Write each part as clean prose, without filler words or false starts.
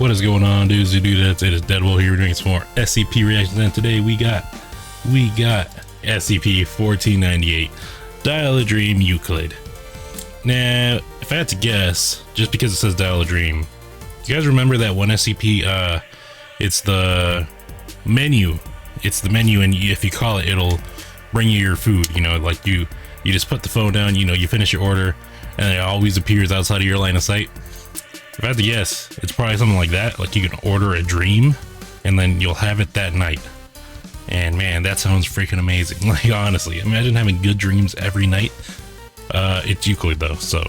What is going on, dudes and dudettes? It is Deadwell here doing some more SCP reactions, and today we got SCP-1498, Dial a Dream Euclid. Now, if I had to guess, just because it says Dial a Dream, do you guys remember that one SCP? It's the menu. It's the menu, and if you call it, it'll bring you your food. You know, like you just put the phone down. You know, you finish your order, and it always appears outside of your line of sight. If I had to guess, it's probably something like that. Like you can order a dream and then you'll have it that night. And man, that sounds freaking amazing. Like honestly, imagine having good dreams every night. It's Euclid though, so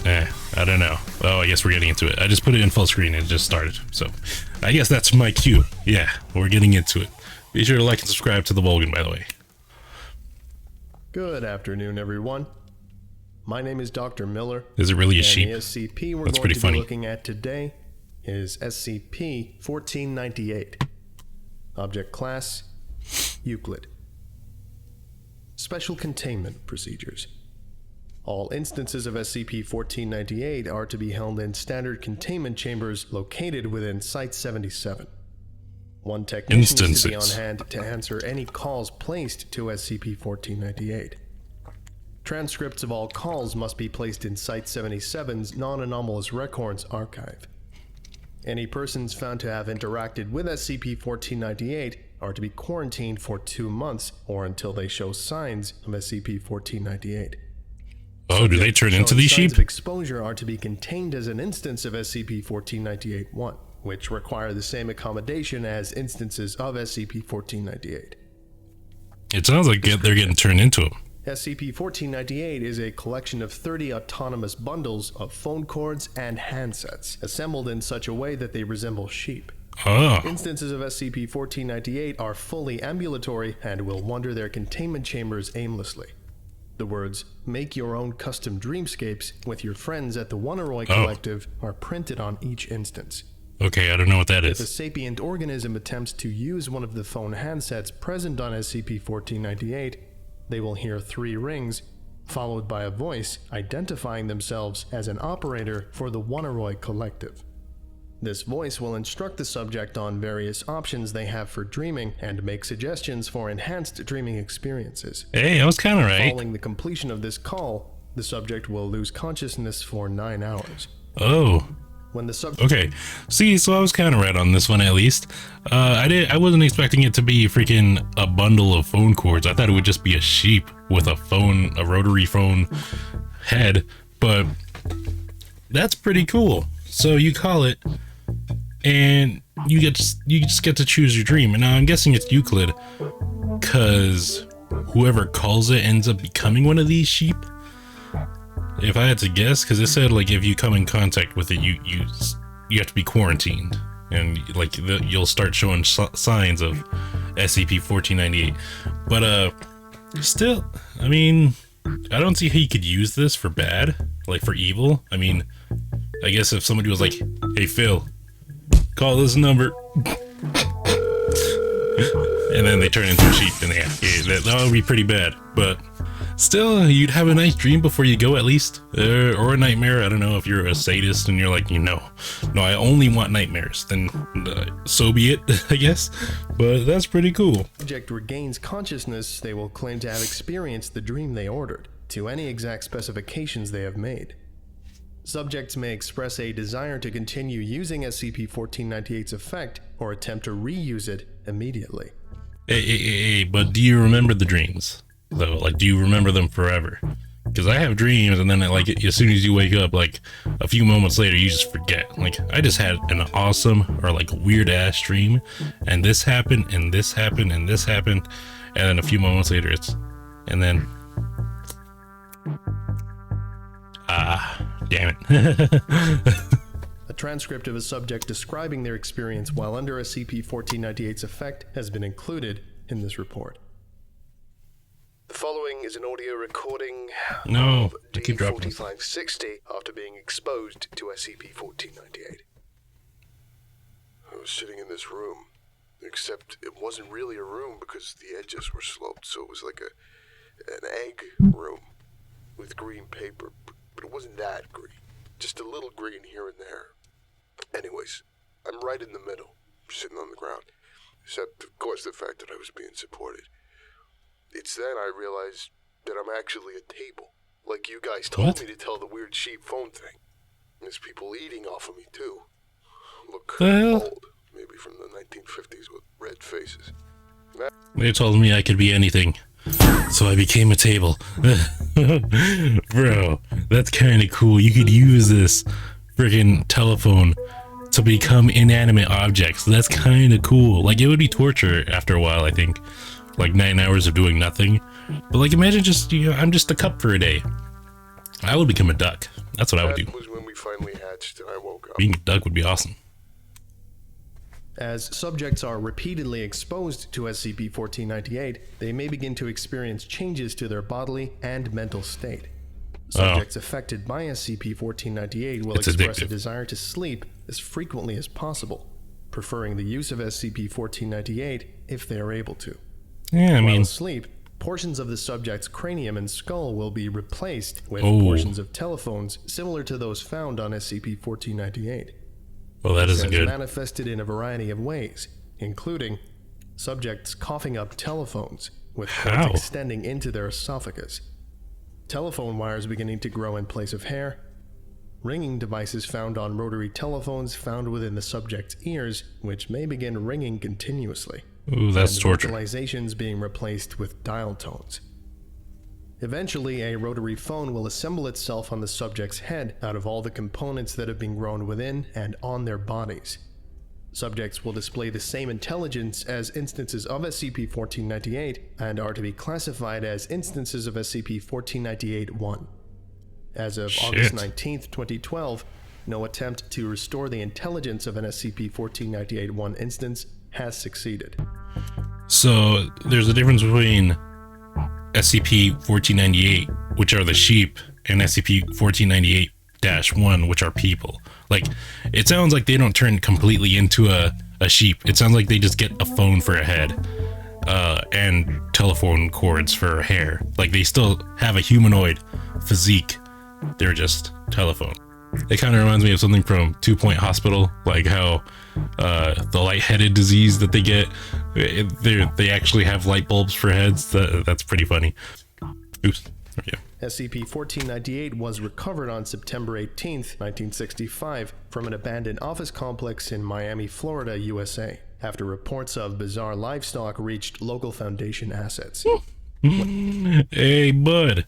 I don't know. Oh, I guess we're getting into it. I just put it in full screen and it just started. So I guess that's my cue. Yeah, we're getting into it. Be sure to like and subscribe to the Volgun, by the way. Good afternoon, everyone. My name is Dr. Miller. Is it really a sheep? The SCP we're That's going pretty to funny. be looking at today is SCP-1498. Object Class, Euclid. Special Containment Procedures. All instances of SCP-1498 are to be held in standard containment chambers located within Site-77. One technician is to be on hand to answer any calls placed to SCP-1498. Transcripts of all calls must be placed in Site-77's non-anomalous records archive. Any persons found to have interacted with SCP-1498 are to be quarantined for 2 months or until they show signs of SCP-1498. Oh, do they turn into these sheep? Signs of exposure are to be contained as an instance of SCP-1498-1, which require the same accommodation as instances of SCP-1498. It sounds like they're getting turned into them. SCP-1498 is a collection of 30 autonomous bundles of phone cords and handsets, assembled in such a way that they resemble sheep. Oh. Instances of SCP-1498 are fully ambulatory and will wander their containment chambers aimlessly. The words, "Make your own custom dreamscapes with your friends at the Oneiroi Collective" are printed on each instance. Okay, I don't know what that If a is. sapient organism attempts to use one of the phone handsets present on SCP-1498, they will hear 3 rings, followed by a voice identifying themselves as an operator for the Oneiroi Collective. This voice will instruct the subject on various options they have for dreaming and make suggestions for enhanced dreaming experiences. Hey, I was kind of right. Following the completion of this call, the subject will lose consciousness for 9 hours. Oh. When the subject... Okay. See, so I was kind of right on this one at least. I wasn't expecting it to be freaking a bundle of phone cords. I thought it would just be a sheep with a rotary phone head, but that's pretty cool. So you call it and you just get to choose your dream. And now I'm guessing it's Euclid cuz whoever calls it ends up becoming one of these sheep. If I had to guess, because it said like if you come in contact with it, you have to be quarantined, and like you'll start showing signs of SCP-1498. But still, I mean, I don't see how you could use this for bad, like for evil. I mean, I guess if somebody was like, "Hey Phil, call this number," and then they turn into a sheep, and that would be pretty bad. But still, you'd have a nice dream before you go at least, or a nightmare. I don't know if you're a sadist and you're like, no, I only want nightmares. Then so be it, I guess. But that's pretty cool. The subject regains consciousness, they will claim to have experienced the dream they ordered, to any exact specifications they have made. Subjects may express a desire to continue using SCP-1498's effect or attempt to reuse it immediately. Hey, but do you remember the dreams? Though, like, do you remember them forever? Because I have dreams, and then like as soon as you wake up, like a few moments later, you just forget. Like I just had an awesome or like weird ass dream, and this happened, and this happened, and this happened, and then a few moments later, and then damn it. A transcript of a subject describing their experience while under SCP-1498's effect has been included in this report. The following is an audio recording of D-4560 after being exposed to SCP-1498. I was sitting in this room, except it wasn't really a room because the edges were sloped, so it was like an egg room with green paper, but it wasn't that green, just a little green here and there. Anyways, I'm right in the middle, sitting on the ground. Except, of course, the fact that I was being supported. It's then I realized that I'm actually a table. Like you guys told me to tell the weird sheep phone thing. There's people eating off of me, too. Look old. Maybe from the 1950s with red faces. They told me I could be anything. So I became a table. Bro, that's kind of cool. You could use this freaking telephone to become inanimate objects. That's kind of cool. Like, it would be torture after a while, I think. Like 9 hours of doing nothing. But like, imagine just, you know, I'm just a cup for a day. I would become a duck. That's what I would do. That was when we finally hatched and I woke up. Being a duck would be awesome. As subjects are repeatedly exposed to SCP-1498, they may begin to experience changes to their bodily and mental state. Subjects affected by SCP-1498 will express a desire to sleep as frequently as possible, preferring the use of SCP-1498 if they are able to. Yeah, I mean, while asleep, portions of the subject's cranium and skull will be replaced with portions of telephones similar to those found on SCP-1498. Well, that isn't good. Manifested in a variety of ways, including subjects coughing up telephones with cords extending into their esophagus, telephone wires beginning to grow in place of hair, ringing devices found on rotary telephones found within the subject's ears, which may begin ringing continuously. Ooh, that's torture. Vocalizations being replaced with dial tones. Eventually, a rotary phone will assemble itself on the subject's head out of all the components that have been grown within and on their bodies. Subjects will display the same intelligence as instances of SCP-1498 and are to be classified as instances of SCP-1498-1. As of August 19, 2012, no attempt to restore the intelligence of an SCP-1498-1 instance has succeeded. So, there's a difference between SCP-1498, which are the sheep, and SCP-1498-1, which are people. Like, it sounds like they don't turn completely into a sheep. It sounds like they just get a phone for a head, and telephone cords for hair. Like, they still have a humanoid physique. They're just telephone. It kind of reminds me of something from 2 Point Hospital, like how the lightheaded disease that they get, they actually have light bulbs for heads. That's pretty funny. Oops. Okay. SCP-1498 was recovered on September 18, 1965, from an abandoned office complex in Miami, Florida, USA, after reports of bizarre livestock reached local Foundation assets. Hey, bud.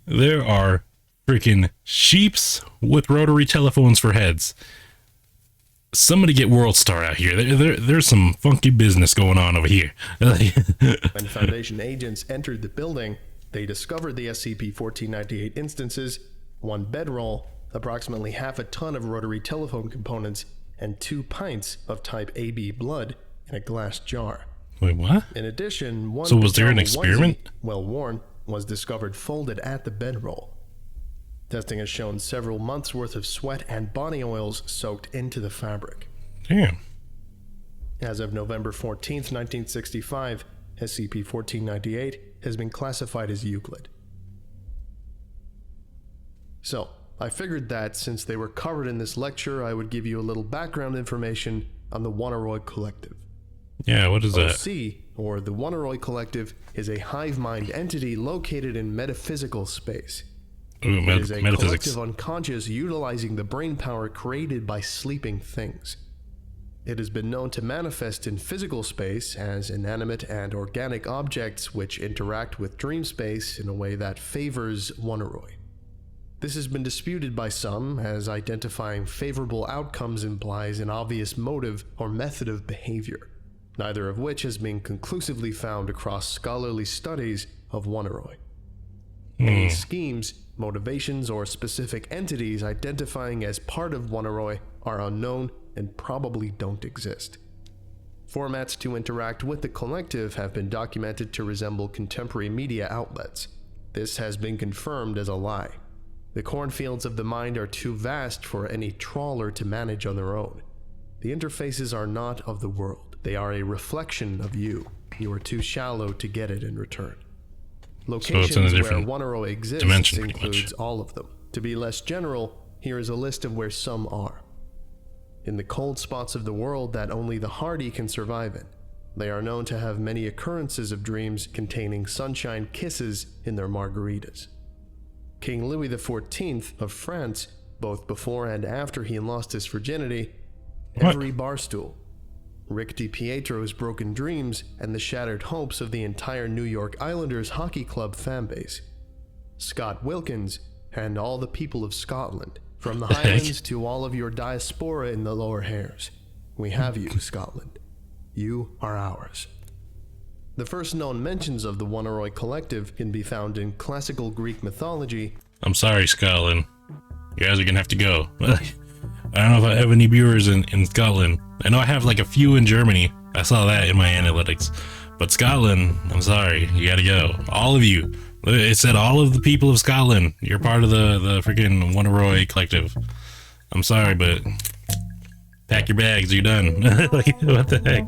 There are freaking sheeps with rotary telephones for heads. Somebody get World Star out here. There's some funky business going on over here. When Foundation agents entered the building, they discovered the SCP-1498 instances, one bedroll, approximately half a ton of rotary telephone components, and 2 pints of type AB blood in a glass jar. Wait, what? In addition, one so was there an experiment? Onesie, well worn, was discovered folded at the bedroll. Testing has shown several months' worth of sweat and body oils soaked into the fabric. Damn. As of November 14th, 1965, SCP-1498 has been classified as Euclid. So, I figured that since they were covered in this lecture, I would give you a little background information on the Oneiroi Collective. Yeah, what is that? OC, or the Oneiroi Collective, is a hive mind entity located in metaphysical space. Ooh, It is a metaphysics. collective unconscious utilizing the brain power created by sleeping things. It has been known to manifest in physical space as inanimate and organic objects which interact with dream space in a way that favors Oneiroi. This has been disputed by some, as identifying favorable outcomes implies an obvious motive or method of behavior, neither of which has been conclusively found across scholarly studies of Oneiroi. Any schemes, motivations, or specific entities identifying as part of Oneiroi are unknown and probably don't exist. Formats to interact with the collective have been documented to resemble contemporary media outlets. This has been confirmed as a lie. The cornfields of the mind are too vast for any trawler to manage on their own. The interfaces are not of the world. They are a reflection of you. You are too shallow to get it in return. Locations where Oneiroi exists includes all of them. To be less general, here is a list of where some are. in the cold spots of the world that only the hardy can survive in. They are known to have many occurrences of dreams containing sunshine kisses in their margaritas. King Louis XIV of France, both before and after he lost his virginity, every barstool, Rick DiPietro's broken dreams, and the shattered hopes of the entire New York Islanders hockey club fanbase, Scott Wilkins, and all the people of Scotland, from the Highlands to all of your diaspora in the lower hairs. We have you, Scotland. You are ours. The first known mentions of the Oneiroi Collective can be found in classical Greek mythology. I'm sorry, Scotland. You guys are gonna have to go. I don't know if I have any viewers in Scotland. I know I have like a few in Germany. I saw that in my analytics. But Scotland, I'm sorry, you gotta go. All of you. It said all of the people of Scotland. You're part of the freaking Oneiroi Collective. I'm sorry, but pack your bags, you're done. Like, what the heck?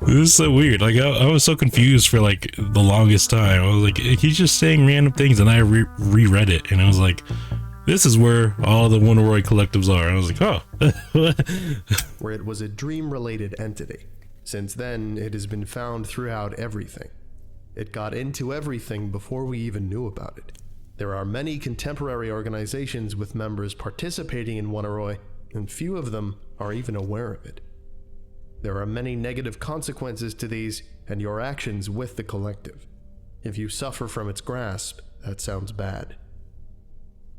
This is so weird. Like, I was so confused for like the longest time. I was like, he's just saying random things, and I reread it, and I was like, this is where all the Oneiroi collectives are. And I was like, oh. Where it was a dream-related entity. Since then, it has been found throughout everything. It got into everything before we even knew about it. There are many contemporary organizations with members participating in Oneiroi, and few of them are even aware of it. There are many negative consequences to these and your actions with the collective. If you suffer from its grasp, that sounds bad.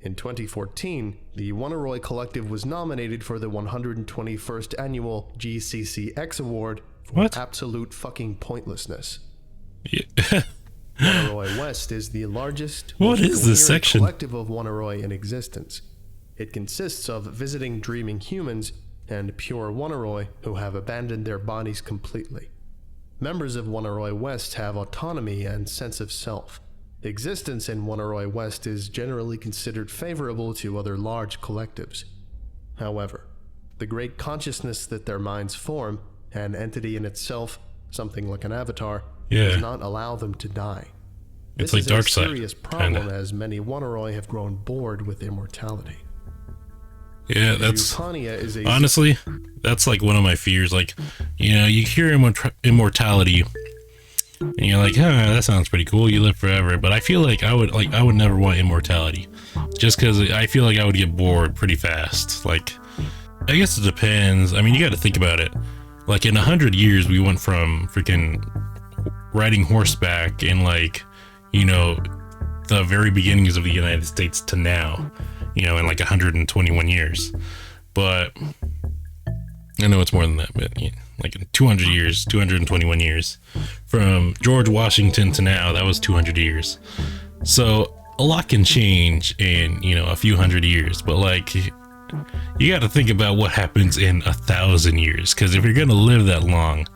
In 2014, the Oneiroi Collective was nominated for the 121st Annual GCCX Award for absolute fucking pointlessness. Yeah. Oneiroi West is the largest collective of Oneiroi in existence. It consists of visiting dreaming humans and pure Oneiroi who have abandoned their bodies completely. Members of Oneiroi West have autonomy and sense of self. Existence in Oneiroi West is generally considered favorable to other large collectives. However, the great consciousness that their minds form, an entity in itself, something like an avatar, does not allow them to die. It's this like is Dark a Side, serious problem, as many Oneiroi have grown bored with immortality. Yeah, that's honestly, that's like one of my fears. Like, you know, you hear immortality, and you're like, that sounds pretty cool. You live forever. But I feel like I would never want immortality, just because I feel like I would get bored pretty fast. Like, I guess it depends. I mean, you got to think about it. Like, in 100 years, we went from freaking riding horseback in, like, you know, the very beginnings of the United States to now, you know, in like 121 years. But I know it's more than that, but yeah, like in 200 years, 221 years from George Washington to now, that was 200 years. So a lot can change in, you know, a few hundred years, but like, you got to think about what happens in 1,000 years. Cause if you're going to live that long,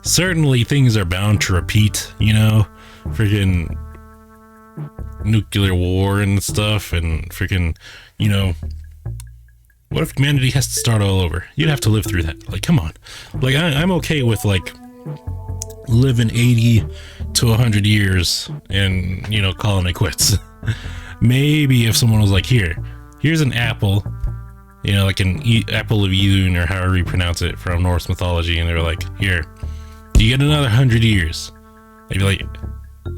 certainly things are bound to repeat, you know, freaking nuclear war and stuff, and freaking, you know, what if humanity has to start all over? You'd have to live through that. Like, come on. Like, I'm okay with like living 80 to 100 years and, you know, calling it quits. Maybe if someone was like, here's an apple, you know, like an apple of Idun, or however you pronounce it, from Norse mythology, and they're like, here, you get another 100 years. I'd be like,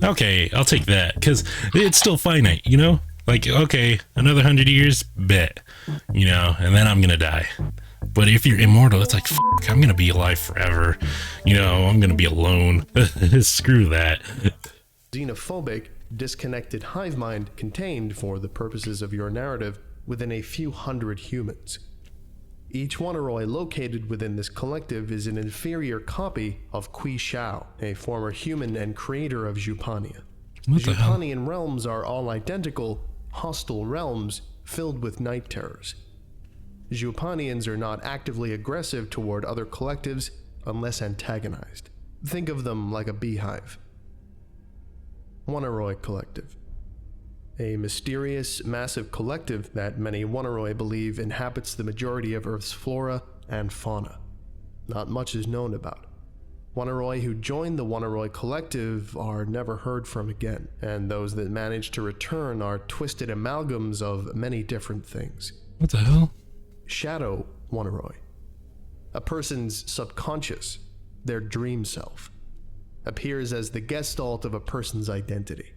okay, I'll take that, because it's still finite, you know? Like, okay, another 100 years, bet, you know, and then I'm gonna die. But if you're immortal, it's like, I'm gonna be alive forever, you know, I'm gonna be alone. Screw that. Xenophobic, disconnected hive mind contained, for the purposes of your narrative, within a few hundred humans. Each Oneiroi located within this collective is an inferior copy of Kui Shao, a former human and creator of Zhupania. Zhupanian realms are all identical, hostile realms filled with night terrors. Zhupanians are not actively aggressive toward other collectives unless antagonized. Think of them like a beehive. Oneiroi Collective. A mysterious, massive collective that many Oneiroi believe inhabits the majority of Earth's flora and fauna. Not much is known about. Oneiroi who join the Oneiroi Collective are never heard from again, and those that manage to return are twisted amalgams of many different things. What the hell? Shadow Oneiroi. A person's subconscious, their dream self, appears as the gestalt of a person's identity.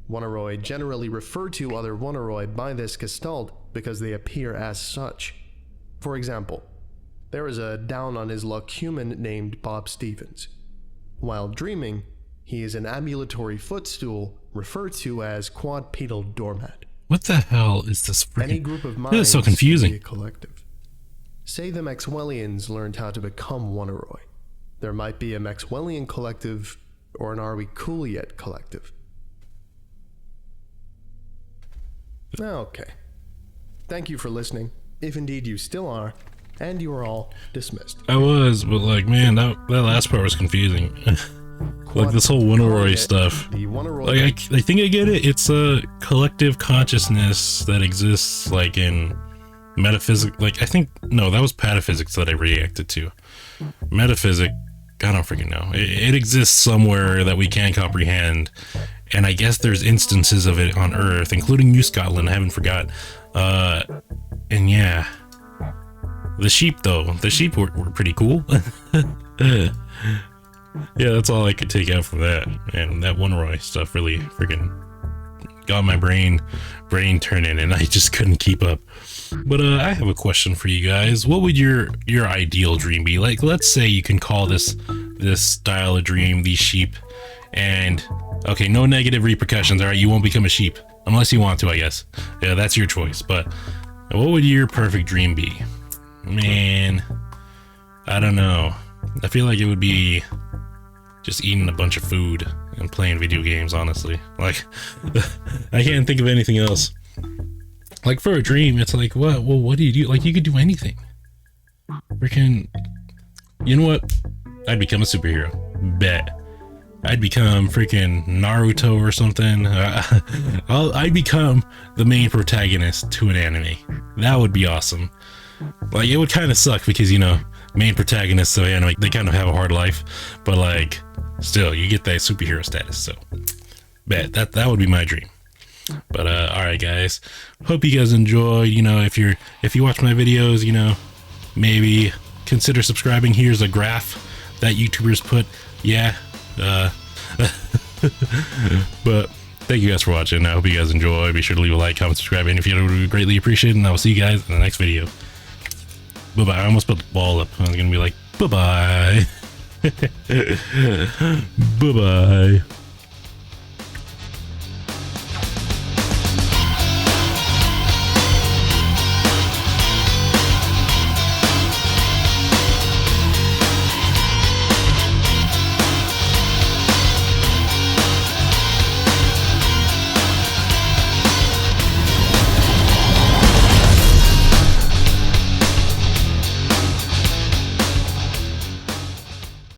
Oneiroi generally refer to other Oneiroi by this gestalt because they appear as such. For example, there is a down-on-his-luck human named Bob Stevens. While dreaming, he is an ambulatory footstool referred to as quadrupedal doormat. What the hell is this freaking... Any group of This minds is so can confusing. be a collective. Say the Maxwellians learned how to become Oneiroi. There might be a Maxwellian collective or an Are We Cool Yet collective. Okay. Thank you for listening, if indeed you still are, and you are all dismissed. I was, but like, man, that last part was confusing. Like this whole Oneiroi stuff. The Oneiroi Like, I think I get it. It's a collective consciousness that exists, like, in metaphysics. Like, I think, no, that was pataphysics that I reacted to. Metaphysics, I don't freaking know. It exists somewhere that we can't comprehend. And I guess there's instances of it on Earth, including New Scotland, I haven't forgot. And yeah. The sheep, though. The sheep were pretty cool. Yeah, that's all I could take out from that. And that Oneiroi stuff really freaking got my brain turning, and I just couldn't keep up. But I have a question for you guys. What would your ideal dream be? Like, let's say you can call this style of dream these sheep, and okay, no negative repercussions. All right, you won't become a sheep unless you want to, I guess. Yeah, that's your choice. But what would your perfect dream be? Man, I don't know. I feel like it would be just eating a bunch of food and playing video games, honestly. Like, I can't think of anything else. Like, for a dream, it's like, what? Well, what do you do? Like, you could do anything. Freaking, you know what? I'd become a superhero. Bet. I'd become freaking Naruto or something. I'd become the main protagonist to an anime. That would be awesome. Like, it would kind of suck because, you know, main protagonists of anime, they kind of have a hard life, but like, still, you get that superhero status. So, bet that would be my dream. But all right, guys. Hope you guys enjoyed. You know, if you watch my videos, you know, maybe consider subscribing. Here's a graph that YouTubers put. Yeah. But thank you guys for watching. I hope you guys enjoy. Be sure to leave a like, comment, subscribe, and if you do, we would greatly appreciate it. And I will see you guys in the next video. Bye bye. I almost put the ball up. I was gonna be like, bye bye. Bye bye.